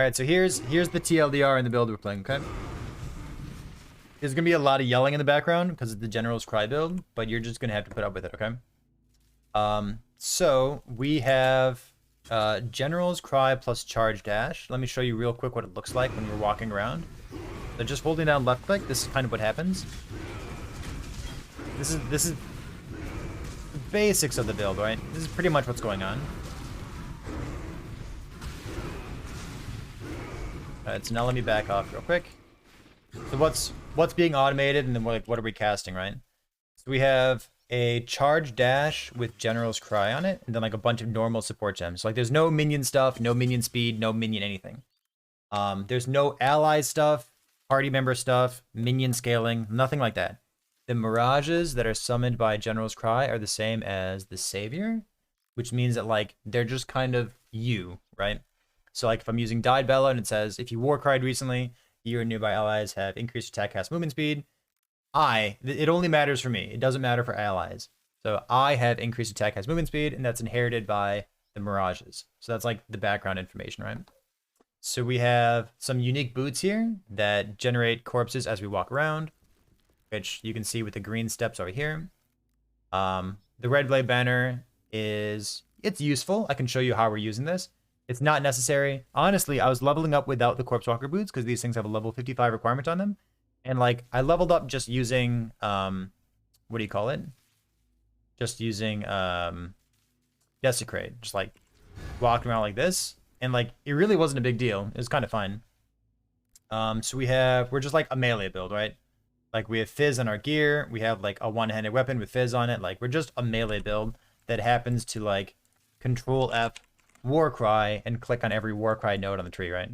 All right, so here's the TLDR in the build we're playing, okay? There's going to be a lot of yelling in the background because it's the General's Cry build, but you're just going to have to put up with it, okay? So we have General's Cry plus Charge Dash. Let me show you real quick what it looks like when you're walking around. So just holding down left click, this is kind of what happens. This is the basics of the build, right? This is pretty much what's going on. Alright, so now let me back off real quick. So what's being automated, and then what are we casting, right? So we have a charge dash with General's Cry on it, and then like a bunch of normal support gems. So like there's no minion stuff, no minion speed, no minion anything. There's no ally stuff, party member stuff, minion scaling, nothing like that. The Mirages that are summoned by General's Cry are the same as the Savior, which means that like they're just kind of you, right? So like if I'm using Dyed Bella and it says, if you war cried recently, you and nearby allies have increased attack cast movement speed. It only matters for me. It doesn't matter for allies. So I have increased attack cast movement speed, and that's inherited by the Mirages. So that's like the background information, right? So we have some unique boots here that generate corpses as we walk around, which you can see with the green steps over here. The Red Blade banner it's useful. I can show you how we're using this. It's not necessary. Honestly, I was leveling up without the Corpse Walker boots because these things have a level 55 requirement on them. And like I leveled up just using what do you call it? Just using Desecrate. Just like walking around like this. And like it really wasn't a big deal. It was kind of fun. So we're just like a melee build, right? Like we have Fizz on our gear. We have like a one-handed weapon with Fizz on it. Like we're just a melee build that happens to like Control F Warcry and click on every Warcry node on the tree, right?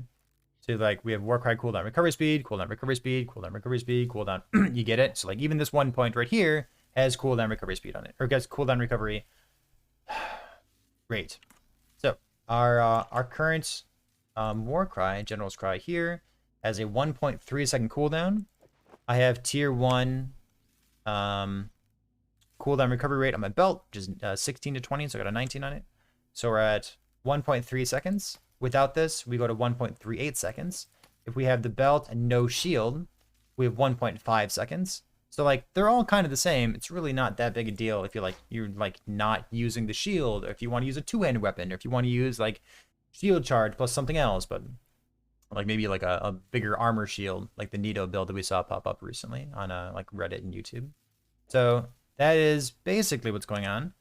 So like we have Warcry cooldown recovery speed, cooldown recovery speed, cooldown recovery speed, cooldown. You get it? So like even this one point right here has cooldown recovery speed on it, or gets cooldown recovery rate. So our current Warcry, General's Cry here, has a 1.3 second cooldown. I have tier 1 cooldown recovery rate on my belt, which is 16 to 20, so I got a 19 on it. So we're at 1.3 seconds. Without this, we go to 1.38 seconds. If we have the belt and no shield, we have 1.5 seconds. So like they're all kind of the same. It's really not that big a deal if you're not using the shield, or if you want to use a two-handed weapon, or if you want to use like shield charge plus something else, but like maybe like a bigger armor shield, like the Nito build that we saw pop up recently on like Reddit and YouTube. So that is basically what's going on.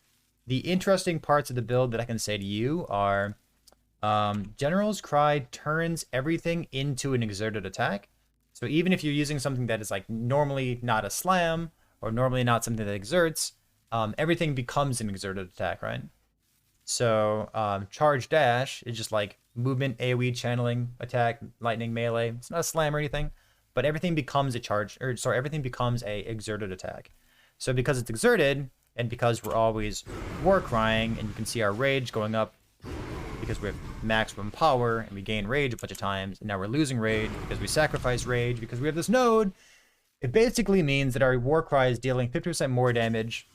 The interesting parts of the build that I can say to you are General's Cry turns everything into an exerted attack. So even if you're using something that is like normally not a slam or normally not something that exerts, everything becomes an exerted attack, right? So Charge Dash is just like movement, AoE, channeling, attack, lightning, melee. It's not a slam or anything, but everything becomes a everything becomes a exerted attack. So because it's exerted, and because we're always war crying, and you can see our rage going up because we have maximum power, and we gain rage a bunch of times, and now we're losing rage because we sacrifice rage because we have this node, it basically means that our war cry is dealing 50% more damage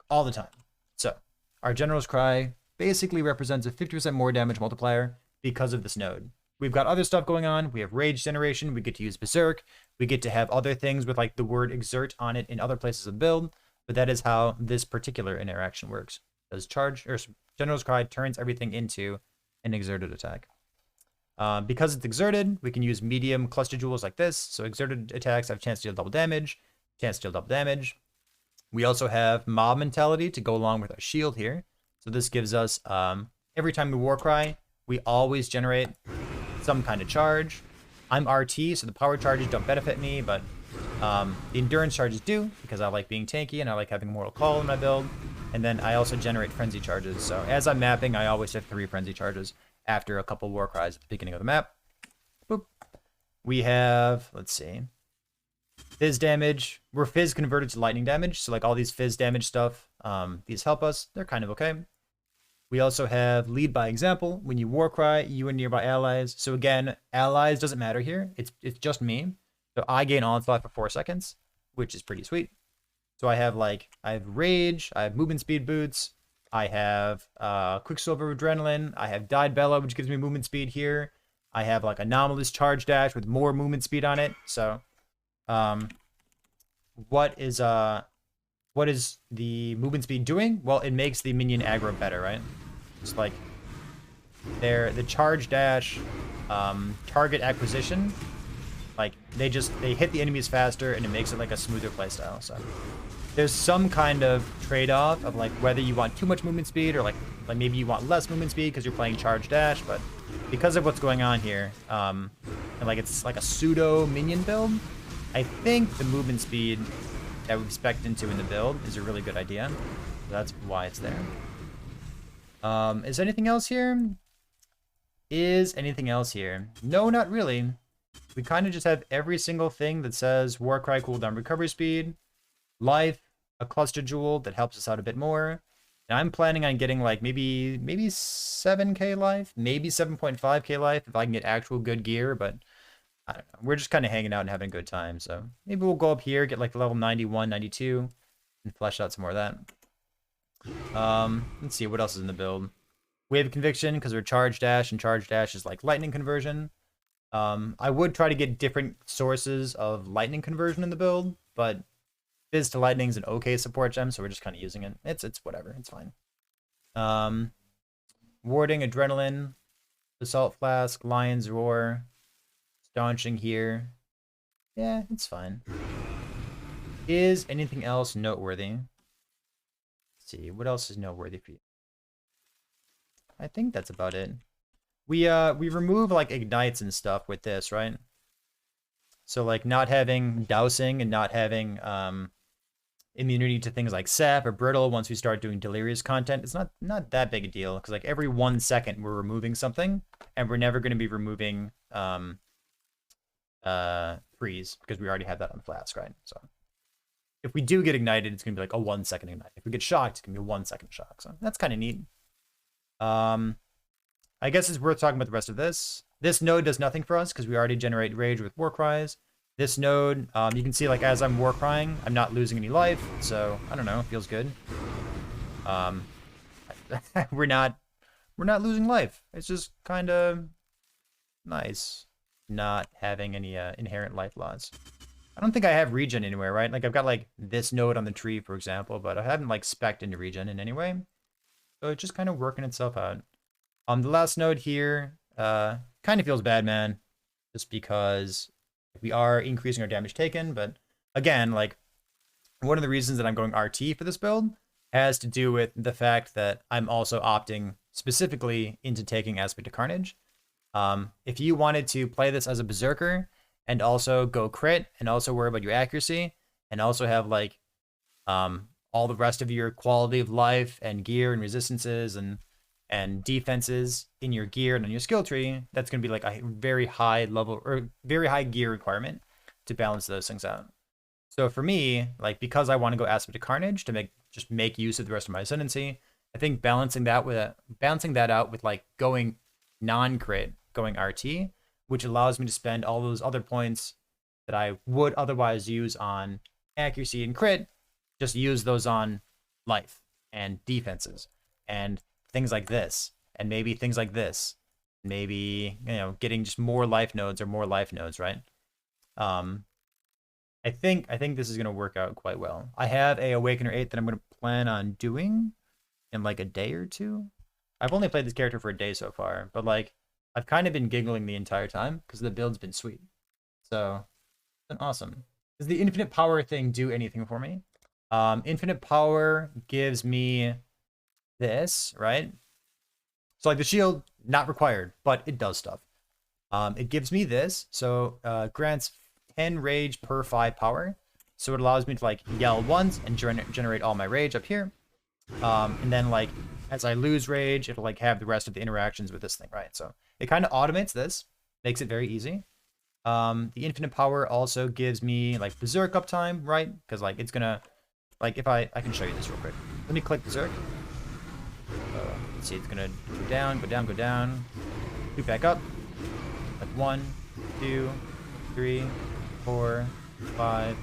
all the time. So our General's Cry basically represents a 50% more damage multiplier because of this node. We've got other stuff going on. We have rage generation. We get to use Berserk. We get to have other things with like the word exert on it in other places of the build. But that is how this particular interaction works. Does General's Cry turns everything into an exerted attack. Because it's exerted, we can use medium cluster jewels like this. So exerted attacks have chance to deal double damage. We also have mob mentality to go along with our shield here. So this gives us every time we war cry, we always generate some kind of charge. I'm RT, so the power charges don't benefit me, but the endurance charges do, because I like being tanky and I like having Mortal Call in my build. And then I also generate frenzy charges. So as I'm mapping, I always have 3 frenzy charges after a couple war cries at the beginning of the map. Boop. We have, let's see, Fizz damage. We're Fizz converted to lightning damage. So like all these Fizz damage stuff, these help us. They're kind of okay. We also have lead by example. When you war cry, you and nearby allies. So again, allies doesn't matter here. It's just me. So I gain onslaught for 4 seconds, which is pretty sweet. So I have rage, I have movement speed boots, I have Quicksilver Adrenaline, I have Dyed Bella, which gives me movement speed here. I have like anomalous charge dash with more movement speed on it. So, what is the movement speed doing? Well, it makes the minion aggro better, right? Just like the charge dash, target acquisition, like they hit the enemies faster and it makes it like a smoother playstyle. So there's some kind of trade-off of like whether you want too much movement speed or like maybe you want less movement speed because you're playing charge dash, but because of what's going on here, and like it's like a pseudo minion build, I think the movement speed that we've spec'd into in the build is a really good idea. So that's why it's there. Is anything else here? Is anything else here? No, not really. We kind of just have every single thing that says Warcry cooldown recovery speed, life, a cluster jewel that helps us out a bit more. And I'm planning on getting like maybe 7k life, maybe 7.5k life if I can get actual good gear, but I don't know. We're just kind of hanging out and having a good time. So maybe we'll go up here, get like level 91, 92, and flesh out some more of that. Let's see what else is in the build. Wave Conviction, because we're charge dash, and charge dash is like lightning conversion. I would try to get different sources of lightning conversion in the build, but Fizz to Lightning is an okay support gem, so we're just kind of using it. It's whatever, it's fine. Warding, Adrenaline, Assault Flask, Lion's Roar, Staunching here. Yeah, it's fine. Is anything else noteworthy? Let's see, what else is noteworthy for you? I think that's about it. We remove like ignites and stuff with this, right? So like not having dousing and not having immunity to things like sap or brittle once we start doing delirious content, it's not that big a deal because like every 1 second we're removing something and we're never going to be removing freeze because we already have that on flask, right? So if we do get ignited, it's gonna be like a 1 second ignite. If we get shocked, it's gonna be a 1 second shock. So that's kind of neat. I guess it's worth talking about the rest of this. This node does nothing for us because we already generate rage with war cries. This node, you can see like as I'm war crying, I'm not losing any life. So I don't know, it feels good. We're not losing life. It's just kind of nice not having any inherent life loss. I don't think I have regen anywhere, right? Like I've got like this node on the tree, for example, but I haven't like spec'd into regen in any way. So it's just kind of working itself out. The last node here kind of feels bad, man, just because we are increasing our damage taken. But again, like one of the reasons that I'm going RT for this build has to do with the fact that I'm also opting specifically into taking Aspect of Carnage. If you wanted to play this as a Berserker and also go crit and also worry about your accuracy and also have like all the rest of your quality of life and gear and resistances and defenses in your gear and on your skill tree, that's going to be like a very high level or very high gear requirement to balance those things out. So for me, like because I want to go Aspect of Carnage to make use of the rest of my ascendancy, I think balancing that out with like going non-crit, going RT, which allows me to spend all those other points that I would otherwise use on accuracy and crit, just use those on life and defenses and things like this, and maybe things like this, maybe, you know, getting just more life nodes, right? I think this is going to work out quite well. I have a Awakener 8 that I'm going to plan on doing in like a day or two. I've only played this character for a day so far, but like I've kind of been giggling the entire time because the build's been sweet. So it's been awesome. Does the infinite power thing do anything for me? Infinite power gives me this, right? So like the shield, not required, but it does stuff. It gives me this, so grants 10 rage per 5 power. So it allows me to like yell once and generate all my rage up here. And then like as I lose rage, it'll like have the rest of the interactions with this thing, right? So it kind of automates this, makes it very easy. The infinite power also gives me like Berserk uptime, right? Because like it's gonna, like if I can show you this real quick. Let me click Berserk. Let's see, it's gonna go down, go down, go down. Loop back up. Like 1, 2, 3, 4, 5,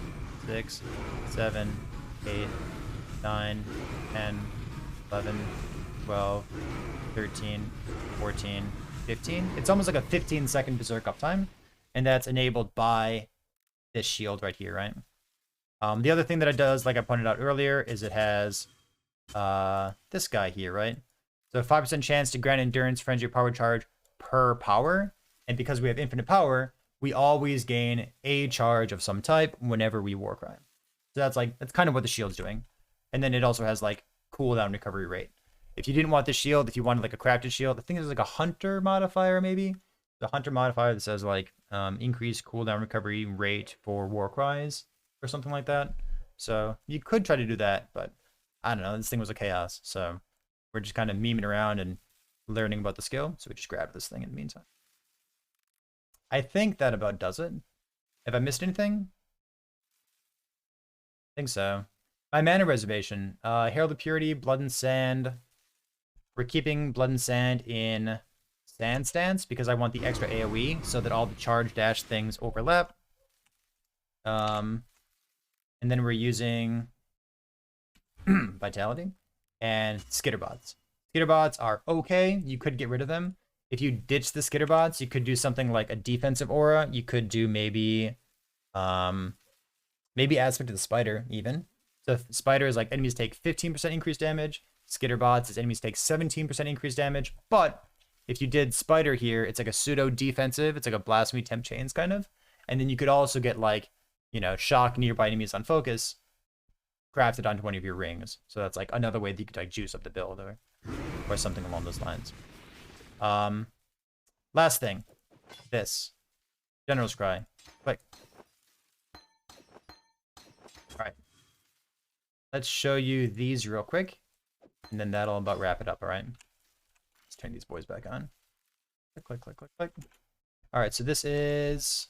6, 7, 8, 9, 10, 11, 12, 13, 14, 15. It's almost like a 15-second Berserk uptime, and that's enabled by this shield right here, right? The other thing that it does, like I pointed out earlier, is it has this guy here, right? So 5% chance to grant endurance, frenzy, or power charge per power, and because we have infinite power, we always gain a charge of some type whenever we Warcry. So that's kind of what the shield's doing. And then it also has like cooldown recovery rate. If you didn't want the shield, if you wanted like a crafted shield, I think there's like a hunter modifier maybe. The hunter modifier that says like increase cooldown recovery rate for Warcries or something like that. So you could try to do that, but I don't know. This thing was a chaos, so we're just kind of memeing around and learning about the skill. So we just grabbed this thing in the meantime. I think that about does it. Have I missed anything? I think so. My mana reservation. Herald of Purity, Blood and Sand. We're keeping Blood and Sand in Sand Stance because I want the extra AoE so that all the charge dash things overlap. And then we're using Vitality and Skitterbots. Skitterbots are okay. You could get rid of them. If you ditch the Skitterbots, you could do something like a defensive aura. You could do maybe Aspect of the Spider even. So Spider is like enemies take 15% increased damage. Skitterbots is enemies take 17% increased damage. But if you did Spider here, it's like a pseudo defensive. It's like a Blasphemy Temp Chains kind of. And then you could also get like, you know, shock nearby enemies on focus crafted onto one of your rings. So that's like another way that you could like juice up the build or something along those lines. Last thing, this General's Cry. Quick. All right. Let's show you these real quick, and then that'll about wrap it up. All right. Let's turn these boys back on. Click, click, click, click, click. All right. So this is.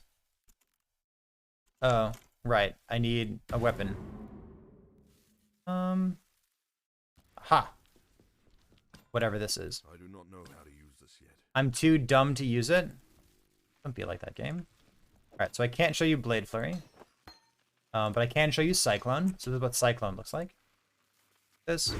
Oh, right. I need a weapon. Ha. Whatever this is. I do not know how to use this yet. I'm too dumb to use it. Don't be like that, game. Alright, so I can't show you Blade Flurry. But I can show you Cyclone. So this is what Cyclone looks like. This.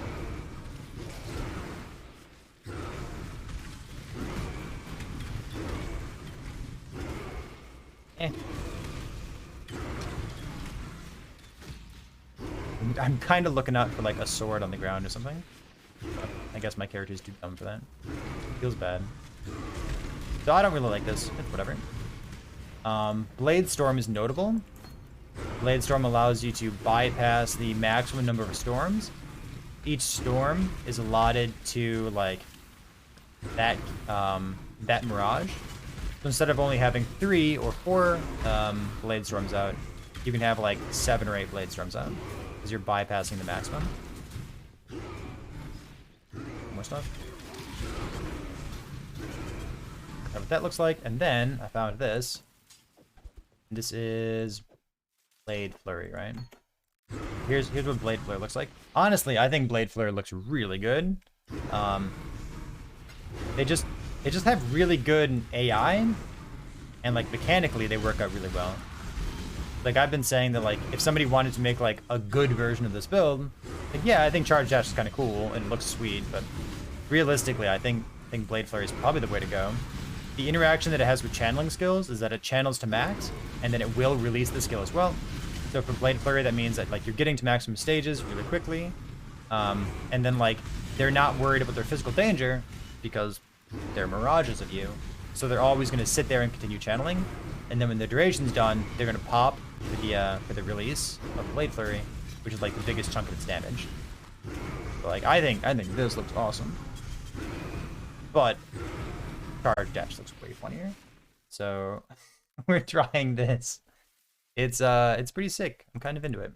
I'm kind of looking out for like a sword on the ground or something. But I guess my character is too dumb for that. Feels bad. So I don't really like this. It's whatever. Bladestorm is notable. Bladestorm allows you to bypass the maximum number of storms. Each storm is allotted to like that Mirage. So instead of only having 3 or 4 Bladestorms out, you can have like 7 or 8 Bladestorms out because you're bypassing the maximum. More stuff. That's what that looks like. And then I found this. This is Blade Flurry, right? Here's what Blade Flurry looks like. Honestly, I think Blade Flurry looks really good. They just have really good AI, and like mechanically they work out really well. Like I've been saying that like if somebody wanted to make like a good version of this build, like yeah, I think Charge Dash is kind of cool and it looks sweet, but realistically, I think Blade Flurry is probably the way to go. The interaction that it has with channeling skills is that it channels to max, and then it will release the skill as well. So for Blade Flurry, that means that like you're getting to maximum stages really quickly, and then like they're not worried about their physical danger because they're mirages of you. So they're always going to sit there and continue channeling, and then when the duration's done, they're going to pop for the release of Blade Flurry, which is like the biggest chunk of its damage. So, like I think this looks awesome, but Charge Dash looks way funnier. So we're trying this. It's pretty sick. I'm kind of into it.